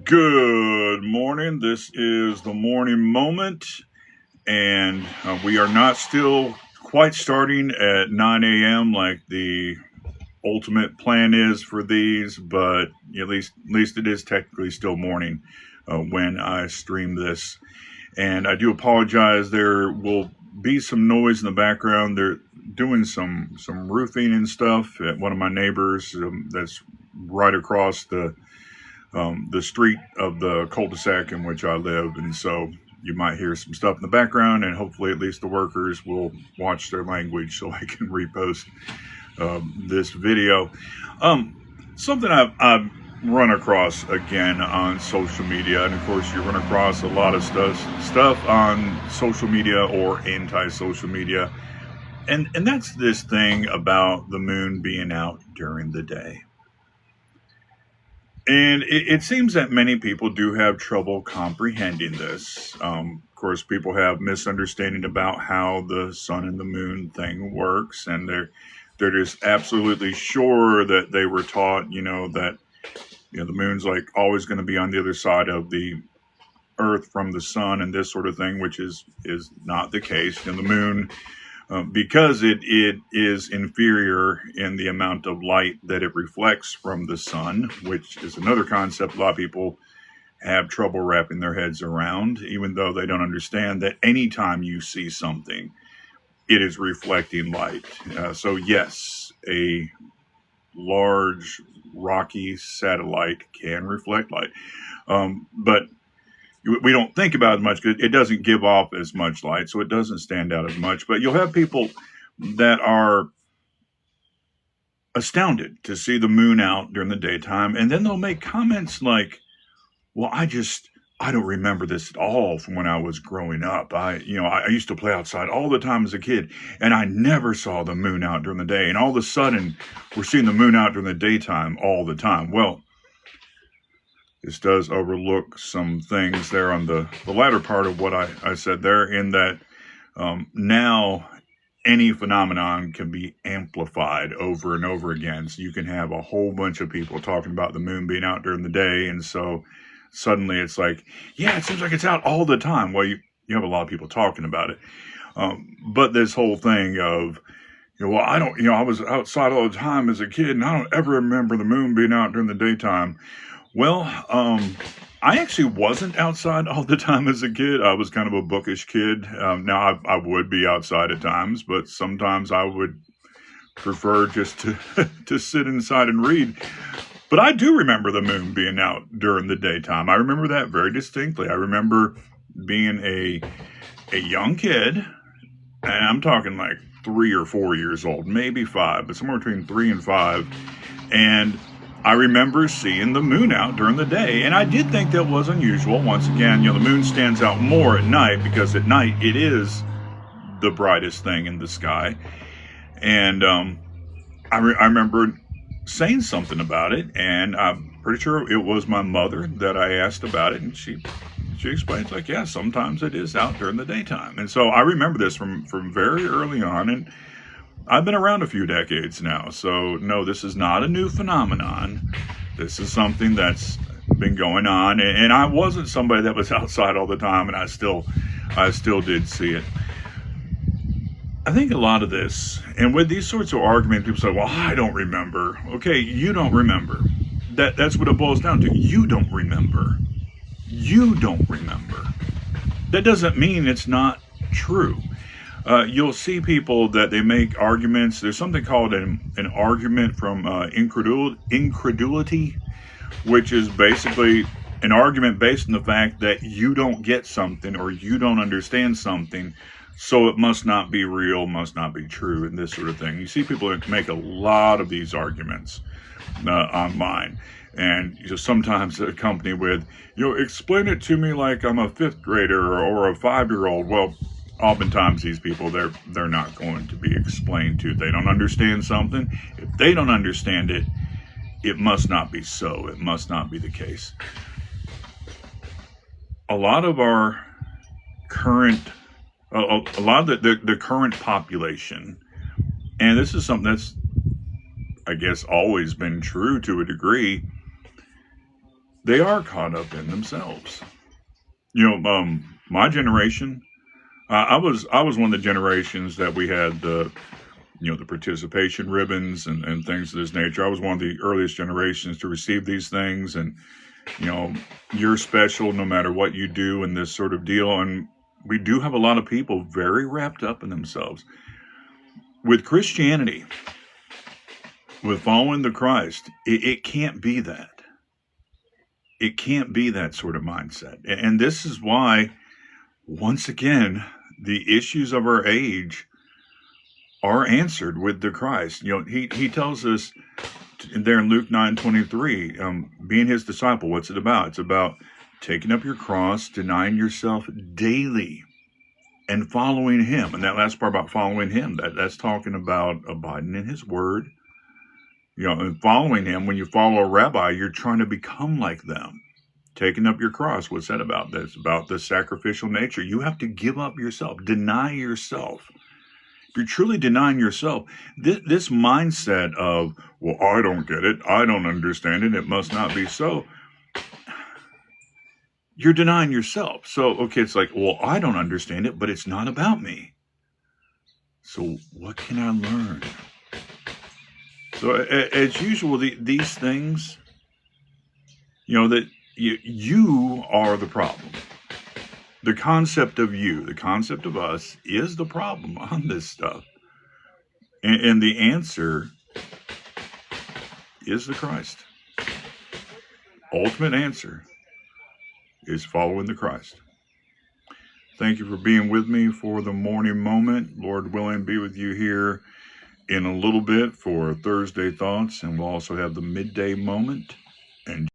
Good morning. This is the morning moment, and we are not still quite starting at 9 a.m. like the ultimate plan is for these, but at least it is technically still morning when I stream this. And I do apologize. There will be some noise in the background. They're doing some roofing and stuff at one of my neighbors that's right across the street of the cul-de-sac in which I live, and so you might hear some stuff in the background, and hopefully at least the workers will watch their language so I can repost this video. Something I've run across again on social media, and of course you run across a lot of stuff on social media or anti-social media, and that's this thing about the moon being out during the day. And it seems that many people do have trouble comprehending this. Of course, people have misunderstanding about how the sun and the moon thing works, and they're just absolutely sure that they were taught, that the moon's like always going to be on the other side of the Earth from the sun, and this sort of thing, which is not the case. The moon, because it is inferior in the amount of light that it reflects from the sun, which is another concept a lot of people have trouble wrapping their heads around, even though they don't understand that anytime you see something, it is reflecting light. So yes, a large rocky satellite can reflect light, but we don't think about it as much because it doesn't give off as much light, so it doesn't stand out as much. But you'll have people that are astounded to see the moon out during the daytime, and then they'll make comments like, well, I don't remember this at all from when I was growing up. I used to play outside all the time as a kid, and I never saw the moon out during the day, and all of a sudden we're seeing the moon out during the daytime all the time. Well, this does overlook some things there on the latter part of what I said there, in that now any phenomenon can be amplified over and over again. So you can have a whole bunch of people talking about the moon being out during the day, and so suddenly it's like, yeah, it seems like it's out all the time. Well, you have a lot of people talking about it. But this whole thing of, well, I was outside all the time as a kid, and I don't ever remember the moon being out during the daytime. Well, I actually wasn't outside all the time as a kid. I was kind of a bookish kid. Now I would be outside at times, but sometimes I would prefer just to sit inside and read. But I do remember the moon being out during the daytime. I remember that very distinctly. I remember being a young kid, and I'm talking like 3 or 4 years old, maybe 5, but somewhere between 3 and 5, and I remember seeing the moon out during the day, and I did think that was unusual. Once again, the moon stands out more at night because at night it is the brightest thing in the sky. And I remember saying something about it, and I'm pretty sure it was my mother that I asked about it, and she explains, like, yeah, sometimes it is out during the daytime. And so I remember this from very early on, and I've been around a few decades now, so no, this is not a new phenomenon. This is something that's been going on, and I wasn't somebody that was outside all the time, and I still did see it. I think a lot of this, and with these sorts of arguments, people say, well, I don't remember. Okay, you don't remember. That's what it boils down to. You don't remember. You don't remember. That doesn't mean it's not true. You'll see people that they make arguments. There's something called an argument from incredulity, which is basically an argument based on the fact that you don't get something or you don't understand something, so it must not be real, must not be true, and this sort of thing. You see people that make a lot of these arguments online, and sometimes accompanied with, explain it to me like I'm a 5th grader or a 5-year-old. Well, oftentimes these people, they're not going to be explained to. They don't understand something. If they don't understand it, it must not be so. It must not be the case. A lot of our current, a lot of the current population, and this is something that's, I guess, always been true to a degree, they are caught up in themselves. My generation, I was one of the generations that we had the participation ribbons and things of this nature. I was one of the earliest generations to receive these things, and you know, you're special no matter what you do in this sort of deal. And we do have a lot of people very wrapped up in themselves. With Christianity, with following the Christ, it can't be that. It can't be that sort of mindset. And this is why, once again, the issues of our age are answered with the Christ. He tells us there in Luke 9:23, being his disciple, what's it about? It's about taking up your cross, denying yourself daily, and following him. And that last part about following him, that's talking about abiding in his word. And following him, when you follow a rabbi, you're trying to become like them. Taking up your cross, what's that about? That's about the sacrificial nature. You have to give up yourself, deny yourself. If you're truly denying yourself, this mindset of, well, I don't get it, I don't understand it, it must not be so, you're denying yourself. So, okay, it's like, well, I don't understand it, but it's not about me. So what can I learn? So as usual, these things, that you are the problem. The concept of you, the concept of us is the problem on this stuff. And the answer is the Christ. Ultimate answer is following the Christ. Thank you for being with me for the morning moment. Lord willing, be with you here in a little bit for Thursday Thoughts, and we'll also have the midday moment. And